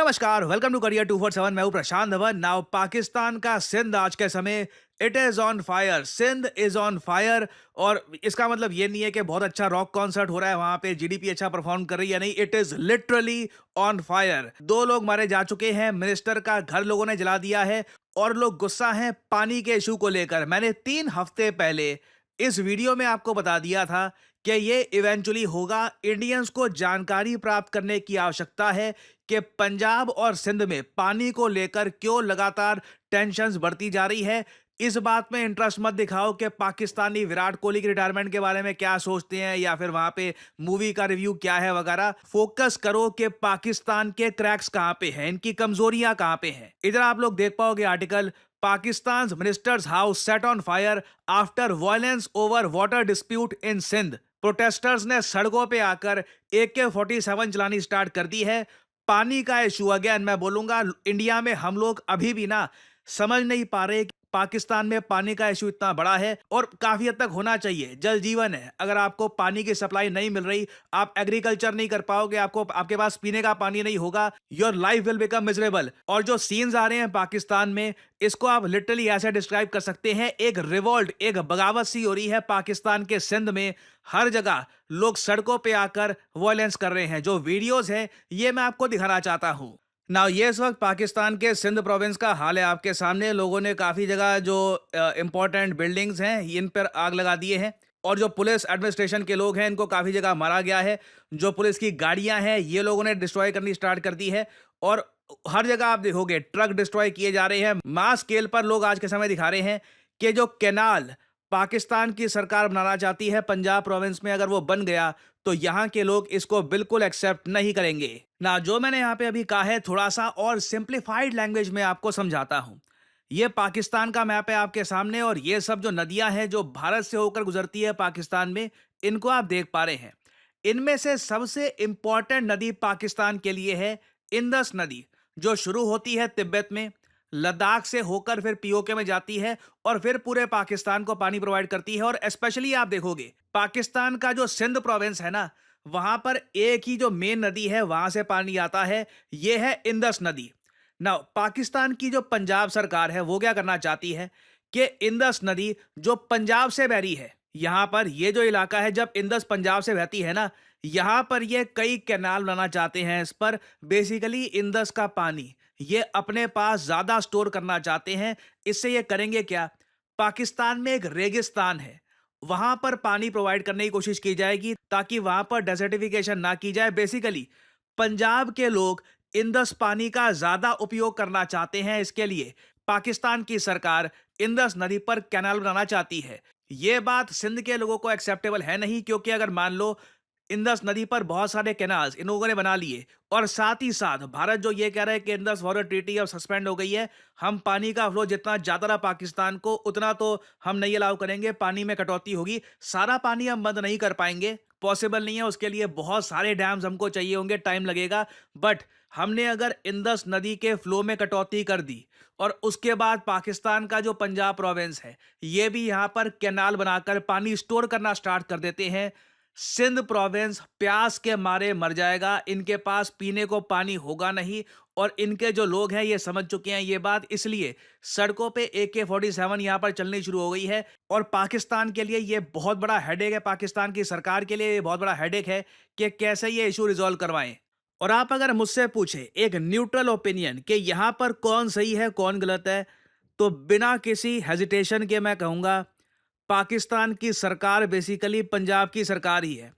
नमस्कार, welcome to career 247। मैं हूं प्रशांत धवन। नाउ पाकिस्तान का सिंध आज के समय it is on fire. Sindh is on fire. और इसका मतलब ये नहीं है कि बहुत अच्छा रॉक कॉन्सर्ट हो रहा है वहां पे, जीडीपी अच्छा परफॉर्म कर रही है, नहीं। It is literally on fire. 2 लोग मारे जा चुके हैं, मिनिस्टर का घर लोगों ने जला दिया है और लोग गुस्सा हैं पानी के इशू को लेकर। मैंने 3 हफ्ते पहले इस वीडियो में आपको बता दिया था कि ये इवेंचुअली होगा। इंडियंस को जानकारी प्राप्त करने की आवश्यकता है कि पंजाब और सिंध में पानी को लेकर क्यों लगातार टेंशन्स बढ़ती जा रही है। इस बात में इंटरेस्ट मत दिखाओ कि पाकिस्तानी विराट कोहली की रिटायरमेंट के बारे में क्या सोचते हैं या फिर वहां पे मूवी का रिव्यू क्या है वगैरह। फोकस करो कि पाकिस्तान के क्रैक्स कहां पे हैं, इनकी कमजोरियां कहां पे हैं। इधर आप लोग देख पाओगे article, Pakistan ministers house set on fire after violence over water dispute in Sindh. Protesters ने सड़कों पे आकर AK-47 चलानी स्टार्ट कर दी है। पानी का इशू, अगेन मैं बोलूंगा, इंडिया में हम लोग अभी भी ना समझ नहीं पा रहे कि पाकिस्तान में पानी का इशू इतना बड़ा है और काफी हद तक होना चाहिए। जल जीवन है, अगर आपको पानी की सप्लाई नहीं मिल रही, आप एग्रीकल्चर नहीं कर पाओगे, आपके पास पीने का पानी नहीं होगा, your life will become miserable. और जो सीन्स आ रहे हैं पाकिस्तान में, इसको आप लिटरली ऐसे डिस्क्राइब कर सकते हैं, एक रिवोल्ट, एक बगावत सी हो रही है पाकिस्तान के सिंध में। हर जगह लोग सड़कों पे आकर वायलेंस कर रहे हैं। जो वीडियोस हैं ये मैं आपको दिखाना चाहता हूं ना। ये इस वक्त पाकिस्तान के सिंध प्रोविंस का हाल है आपके सामने। लोगों ने काफी जगह जो इंपॉर्टेंट बिल्डिंग्स हैं इन पर आग लगा दिए हैं और जो पुलिस एडमिनिस्ट्रेशन के लोग हैं इनको काफी जगह मारा गया है। जो पुलिस की गाड़ियां हैं ये लोगों ने डिस्ट्रॉय करनी स्टार्ट कर दी है और हर जगह आप देखोगे ट्रक डिस्ट्रॉय किए जा रहे हैं। मास स्केल पर लोग आज के समय दिखा रहे हैं कि जो कैनाल पाकिस्तान की सरकार बनाना चाहती है पंजाब प्रोविंस में, अगर वो बन गया तो यहां के लोग इसको बिल्कुल एक्सेप्ट नहीं करेंगे ना। जो मैंने यहां पे अभी कहा है थोड़ा सा और सिंप्लीफाइड लैंग्वेज में आपको समझाता हूं। ये पाकिस्तान का मैप है आपके सामने और ये सब जो नदियां हैं जो भारत से होकर गुजरती है पाकिस्तान में, इनको आप देख पा रहे हैं। इनमें से सबसे इंपॉर्टेंट नदी पाकिस्तान के लिए है इंदस नदी, जो शुरू होती है तिब्बत में, लद्दाख से होकर फिर पीओके में जाती है और फिर पूरे पाकिस्तान को पानी प्रोवाइड करती है। और स्पेशली आप देखोगे पाकिस्तान का जो सिंध प्रोविंस है ना, वहां पर एक ही जो मेन नदी है वहां से पानी आता है, यह है इंदस नदी। ना पाकिस्तान की जो पंजाब सरकार है वो क्या करना चाहती है कि इंदस नदी जो पंजाब से बह रही है, यहां पर ये जो इलाका है, जब इंदस पंजाब से बहती है ना, यहां पर ये कई कैनाल बनाना चाहते हैं। इस पर बेसिकली इंदस का पानी ये अपने पास ज्यादा स्टोर करना चाहते हैं। इससे ये करेंगे क्या, पाकिस्तान में एक रेगिस्तान है, वहां पर पानी प्रोवाइड करने की कोशिश की जाएगी ताकि वहां पर डेजर्टिफिकेशन ना की जाए। बेसिकली पंजाब के लोग इंदस पानी का ज्यादा उपयोग करना चाहते हैं। इसके लिए पाकिस्तान की सरकार इंदस नदी पर कैनाल बनाना चाहती है। यह बात सिंध के लोगों को एक्सेप्टेबल है नहीं, क्योंकि अगर मान लो इंदस नदी पर बहुत सारे कैनाल्स इन लोगों ने बना लिए और साथ ही साथ भारत जो ये कह रहा है कि इंदस वाटर ट्रीटी अब सस्पेंड हो गई है, हम पानी का फ्लो जितना ज्यादा रहा पाकिस्तान को उतना तो हम नहीं अलाउ करेंगे, पानी में कटौती होगी। सारा पानी हम बंद नहीं कर पाएंगे, पॉसिबल नहीं है, उसके लिए बहुत सारे डैम्स हमको चाहिए होंगे, टाइम लगेगा। बट हमने अगर इंदस नदी के फ्लो में कटौती कर दी और उसके बाद पाकिस्तान का जो पंजाब प्रोविंस है ये भी यहां पर कैनाल बनाकर पानी स्टोर करना स्टार्ट कर देते हैं, सिंध प्रोविंस प्यास के मारे मर जाएगा। इनके पास पीने को पानी होगा नहीं और इनके जो लोग हैं ये समझ चुके हैं ये बात, इसलिए सड़कों पे AK-47 यहां पर चलनी शुरू हो गई है। और पाकिस्तान के लिए ये बहुत बड़ा हेडेक है, पाकिस्तान की सरकार के लिए ये बहुत बड़ा हेडेक है कि कैसे ये इशू रिजॉल्व करवाएं। और आप अगर मुझसे पूछे एक न्यूट्रल ओपिनियन कि यहां पर कौन सही है कौन गलत है, तो बिना किसी हेजिटेशन के मैं कहूंगा पाकिस्तान की सरकार बेसिकली पंजाब की सरकार ही है।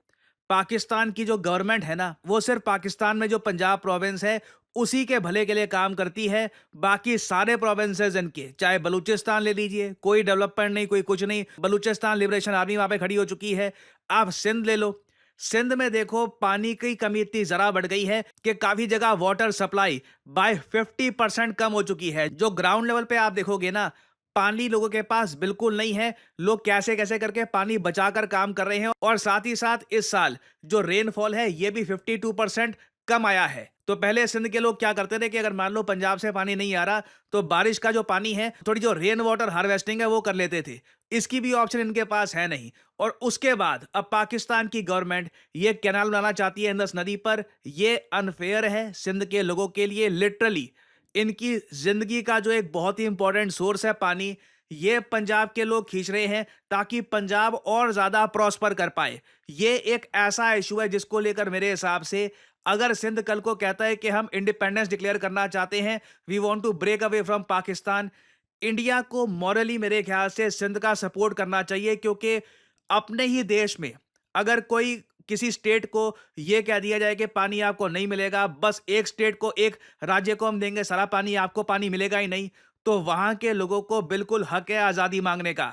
पाकिस्तान की जो गवर्नमेंट है ना, वो सिर्फ पाकिस्तान में जो पंजाब प्रोविंस है उसी के भले के लिए काम करती है। बाकी सारे प्रोविंसेस इनके, चाहे बलूचिस्तान ले लीजिए, कोई डेवलपमेंट नहीं, कोई कुछ नहीं। बलूचिस्तान लिबरेशन आर्मी वहां पे खड़ी हो चुकी है। आप सिंध ले लो, सिंध में देखो पानी की कमी इतनी जरा बढ़ गई है कि काफी जगह वाटर सप्लाई बाय 50% कम हो चुकी है। जो ग्राउंड लेवल पे आप देखोगे ना, पानी लोगों के पास बिल्कुल नहीं है। लोग कैसे कैसे करके पानी बचाकर काम कर रहे हैं। और साथ ही साथ इस साल जो रेनफॉल है ये भी 52% कम आया है। तो पहले सिंध के लोग क्या करते थे कि अगर मान लो पंजाब से पानी नहीं आ रहा तो बारिश का जो पानी है, थोड़ी जो रेन वाटर हार्वेस्टिंग है वो कर लेते थे। इसकी भी ऑप्शन इनके पास है नहीं। और उसके बाद अब पाकिस्तान की गवर्नमेंट ये कैनाल बनाना चाहती है इंदस नदी पर। ये अनफेयर है सिंध के लोगों के लिए। लिटरली इनकी जिंदगी का जो एक बहुत ही इंपॉर्टेंट सोर्स है पानी, ये पंजाब के लोग खींच रहे हैं ताकि पंजाब और ज्यादा प्रॉस्पर कर पाए। ये एक ऐसा इशू है जिसको लेकर मेरे हिसाब से अगर सिंध कल को कहता है कि हम इंडिपेंडेंस डिक्लेयर करना चाहते हैं, we want to break away from Pakistan, India को मॉरली मेरे ख्याल से सिंध का सपोर्ट करना चाहिए। क्योंकि अपने ही देश में अगर कोई किसी स्टेट को यह कह दिया जाए कि पानी आपको नहीं मिलेगा, बस एक स्टेट को, एक राज्य को हम देंगे सारा पानी, आपको पानी मिलेगा ही नहीं, तो वहां के लोगों को बिल्कुल हक है आजादी मांगने का।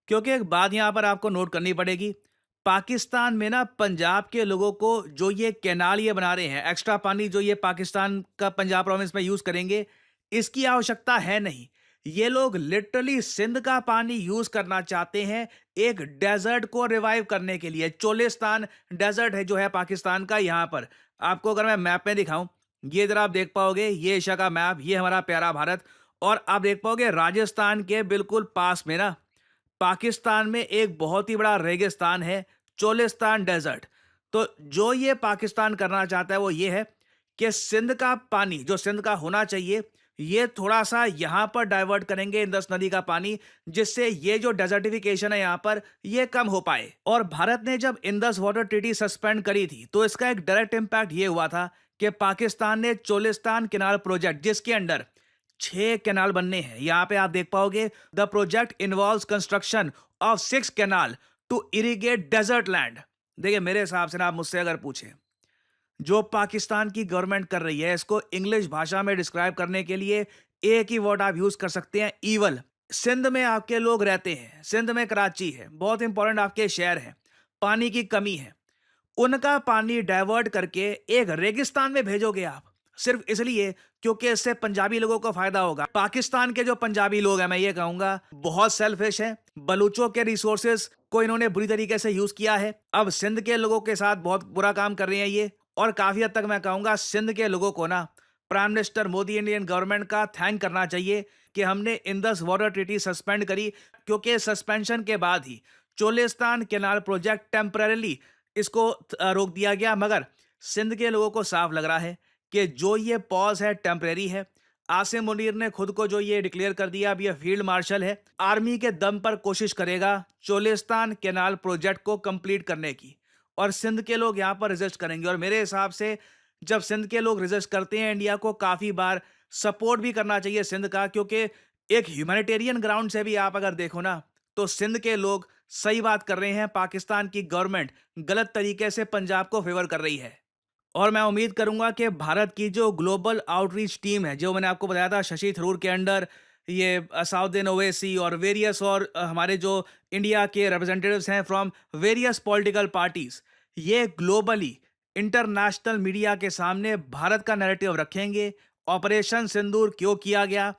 क्योंकि एक बात यहां पर आपको नोट करनी पड़ेगी, पाकिस्तान में ना पंजाब के लोगों को जो ये कैनाल ये बना रहे हैं, एक्स्ट्रा पानी जो ये पाकिस्तान का पंजाब प्रोविंस में यूज करेंगे, इसकी आवश्यकता है नहीं। ये लोग लिटरली सिंध का पानी यूज करना चाहते हैं एक डेजर्ट को रिवाइव करने के लिए। चोलिस्तान डेजर्ट है जो है पाकिस्तान का। यहां पर आपको अगर मैं मैप में दिखाऊं, ये जरा आप देख पाओगे, ये एशिया का मैप, ये हमारा प्यारा भारत, और आप देख पाओगे राजस्थान के बिल्कुल पास में ना पाकिस्तान में एक बहुत ही बड़ा रेगिस्तान है, चोलिस्तान डेजर्ट। तो जो ये पाकिस्तान करना चाहता है वो ये है कि सिंध का पानी जो सिंध का होना चाहिए, ये थोड़ा सा यहां पर डाइवर्ट करेंगे इंदस नदी का पानी, जिससे ये जो डेजर्टिफिकेशन है यहां पर ये कम हो पाए। और भारत ने जब इंदस वाटर ट्रीटी सस्पेंड करी थी तो इसका एक डायरेक्ट इंपैक्ट ये हुआ था कि पाकिस्तान ने चोलिस्तान कैनाल प्रोजेक्ट, जिसके अंडर 6 कैनाल बनने हैं, यहां पे आप देख पाओगे the project involves construction of 6 canal to irrigate desert land. देखिए मेरे हिसाब से ना, आप मुझसे अगर पूछें, जो पाकिस्तान की गवर्नमेंट कर रही है, इसको इंग्लिश भाषा में डिस्क्राइब करने के लिए एक ही वर्ड आप यूज कर सकते हैं, ईवल। सिंध में आपके लोग रहते हैं, सिंध में कराची है, बहुत इंपॉर्टेंट आपके शहर है, पानी की कमी है, उनका पानी डाइवर्ट करके एक रेगिस्तान में भेजोगे आप सिर्फ इसलिए क्योंकि इससे पंजाबी लोगों को फायदा होगा। पाकिस्तान के जो पंजाबी लोग हैं, मैं ये कहूंगा, बहुत सेल्फिश हैं। बलूचों के रिसोर्सेज को इन्होंने बुरी तरीके से यूज किया है। अब सिंध के लोगों के साथ बहुत बुरा काम कर रहे हैं ये। और काफी हद तक मैं कहूंगा सिंध के लोगों को ना prime minister Modi, Indian government का थैंक करना चाहिए कि हमने इंदस वाटर ट्रीटी सस्पेंड करी, क्योंकि सस्पेंशन के बाद ही चोलिस्तान कैनाल प्रोजेक्ट टेम्पररीली इसको रोक दिया गया। मगर सिंध के लोगों को साफ लग रहा है कि जो ये पॉज है टेम्परेरी है। आसिम मुनीर ने खुद को जो ये डिक्लेयर कर दिया, अब ये फील्ड मार्शल है, आर्मी के दम पर कोशिश करेगा चोलिस्तान कैनाल प्रोजेक्ट को कंप्लीट करने की, और सिंध के लोग यहां पर रेजिस्ट करेंगे। और मेरे हिसाब से जब सिंध के लोग रेजिस्ट करते हैं, इंडिया को काफी बार सपोर्ट भी करना चाहिए सिंध का, क्योंकि एक ह्यूमैनिटेरियन ग्राउंड से भी आप अगर देखो ना, तो सिंध के लोग सही बात कर रहे हैं, पाकिस्तान की गवर्नमेंट गलत तरीके से पंजाब को फेवर कर रही है। और मैं उम्मीद करूंगा कि भारत की जो ग्लोबल आउटरीच टीम है, जो मैंने आपको बताया था शशि थरूर के अंडर, ये असाउद्दीन ओवैसी और वेरियस और हमारे जो इंडिया के रिप्रेजेंटेटिव्स हैं फ्रॉम वेरियस पॉलिटिकल पार्टीज, ये ग्लोबली इंटरनेशनल मीडिया के सामने भारत का नैरेटिव रखेंगे। ऑपरेशन सिंदूर क्यों किया गया,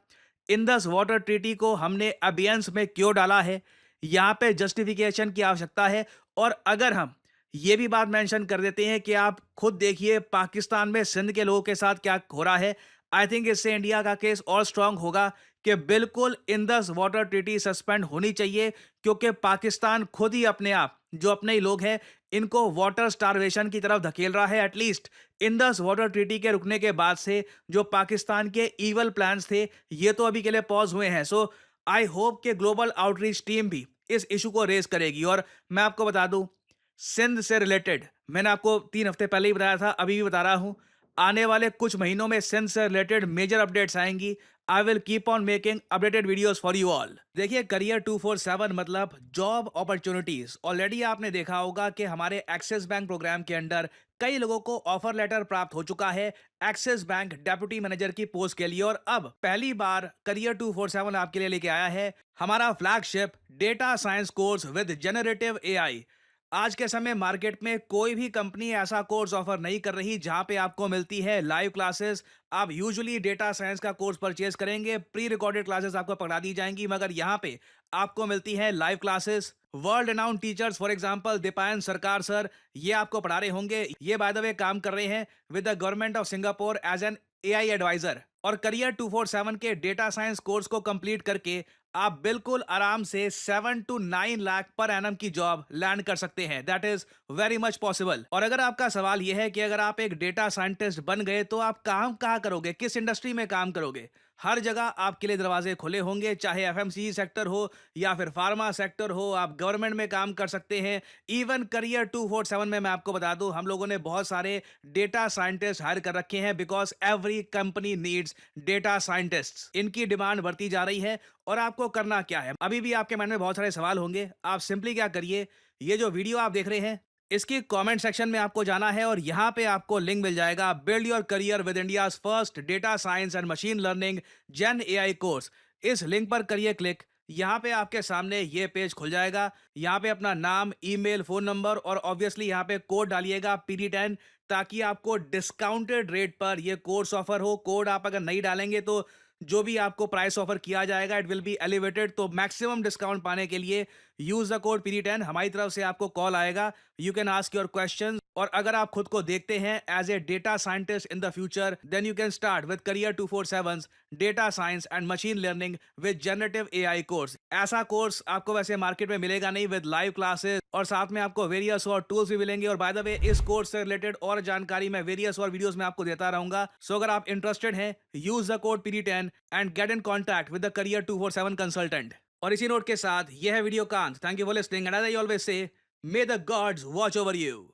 इंदस वाटर ट्रीटी को हमने अबियंस में क्यों डाला है, यहाँ पे जस्टिफिकेशन की आवश्यकता है। और अगर हम ये भी बात मेंशन कर देते हैं कि आप खुद देखिए पाकिस्तान में सिंध के लोगों के साथ क्या हो रहा है, आई थिंक इससे इंडिया का केस और स्ट्रांग होगा कि बिल्कुल इंदस वाटर ट्रीटी सस्पेंड होनी चाहिए। क्योंकि पाकिस्तान खुद ही अपने आप, जो अपने ही लोग हैं, इनको वाटर स्टारवेशन की तरफ धकेल रहा है। एटलीस्ट इंदस वाटर ट्रीटी के रुकने के बाद से जो पाकिस्तान के ईवल प्लान्स थे, ये तो अभी के लिए पॉज हुए हैं। सो आई होप कि ग्लोबल आउटरीच टीम भी इस इशू को रेज करेगी। और मैं आपको बता दूं, सिंध से रिलेटेड मैंने आपको 3 हफ्ते पहले ही बताया था, अभी भी बता रहा हूं, आने वाले कुछ महीनों में सिंध से रिलेटेड मेजर अपडेट्स आएंगी। I will keep on making updated videos for you all. देखिए, करियर 247 मतलब जॉब अपॉर्चुनिटीज। ऑलरेडी आपने देखा होगा कि हमारे एक्सिस बैंक प्रोग्राम के अंडर कई लोगों को ऑफर लेटर प्राप्त हो चुका है एक्सिस बैंक डेप्यूटी मैनेजर की पोस्ट के लिए। और अब पहली बार करियर 247 आपके लिए लेके आया है हमारा flagship data science course with generative AI. आज के समय मार्केट में कोई भी कंपनी ऐसा कोर्स ऑफर नहीं कर रही जहां पे आपको मिलती है लाइव क्लासेस। आप यूजुअली डेटा साइंस का कोर्स परचेज करेंगे, प्री रिकॉर्डेड क्लासेस आपको पकड़ा दी जाएंगी, मगर यहां पे आपको मिलती है live classes. World renowned teachers, for example Deepayan सरकार सर, ये आपको पढ़ा रहे होंगे। ये बाय द वे काम कर रहे हैं with the government of Singapore as an AI adviser और करियर 247 के डेटा साइंस कोर्स को कंप्लीट करके आप बिल्कुल आराम से 7 to 9 लाख पर एनम की जॉब लैंड कर सकते हैं। That is very much possible. और अगर आपका सवाल यह है कि अगर आप एक डेटा साइंटिस्ट बन गए तो आप काम कहाँ करोगे, किस इंडस्ट्री में काम करोगे, हर जगह आपके लिए दरवाजे खुले होंगे, चाहे एफएमसीजी सेक्टर हो या फिर फार्मा सेक्टर हो, आप गवर्नमेंट में काम कर सकते हैं। इवन करियर 247 में मैं आपको बता दूं, हम लोगों ने बहुत सारे डेटा साइंटिस्ट हायर कर रखे हैं because every company needs data scientists. इनकी डिमांड बढ़ती जा रही है। और आपको करना क्या है, अभी भी आपके मन में बहुत सारे सवाल होंगे। आप सिंपली क्या करिए, ये जो वीडियो आप देख रहे हैं इसकी कमेंट सेक्शन में आपको जाना है और यहां पे आपको लिंक मिल जाएगा build your career with India's first data science and machine learning gen AI course. इस लिंक पर करिए क्लिक। यहाँ पे आपके सामने ये पेज खुल जाएगा। यहाँ पे अपना नाम, ईमेल, फोन नंबर और ऑब्वियसली यहाँ पे कोड डालिएगा PD10, ताकि आपको डिस्काउंटेड रेट पर ये कोर्स ऑफर हो। कोड आप अगर नहीं डालेंगे तो जो भी आपको प्राइस ऑफर किया जाएगा इट विल बी एलिवेटेड। तो मैक्सिमम डिस्काउंट पाने के लिए यूज द कोड PD10। हमारी तरफ से आपको कॉल आएगा, you can ask your question. और अगर आप खुद को देखते हैं as a data scientist in the future, then you can start with career 247 data science and machine learning with generative AI course. ऐसा कोर्स आपको वैसे मार्केट में मिलेगा नहीं, विद लाइव क्लासेस और साथ में आपको वेरियस और टूल्स भी मिलेंगे। और बाय द वे, इस कोर्स से रिलेटेड और जानकारी मैं वेरियस और वीडियोस में आपको देता रहूंगा। सो अगर आप इंटरेस्टेड हैं, use the code PD10 and get in contact with the career 247 consultant. और इसी नोट के साथ यह है वीडियो का अंत। Thank you for listening and as I always say, may the gods watch over you.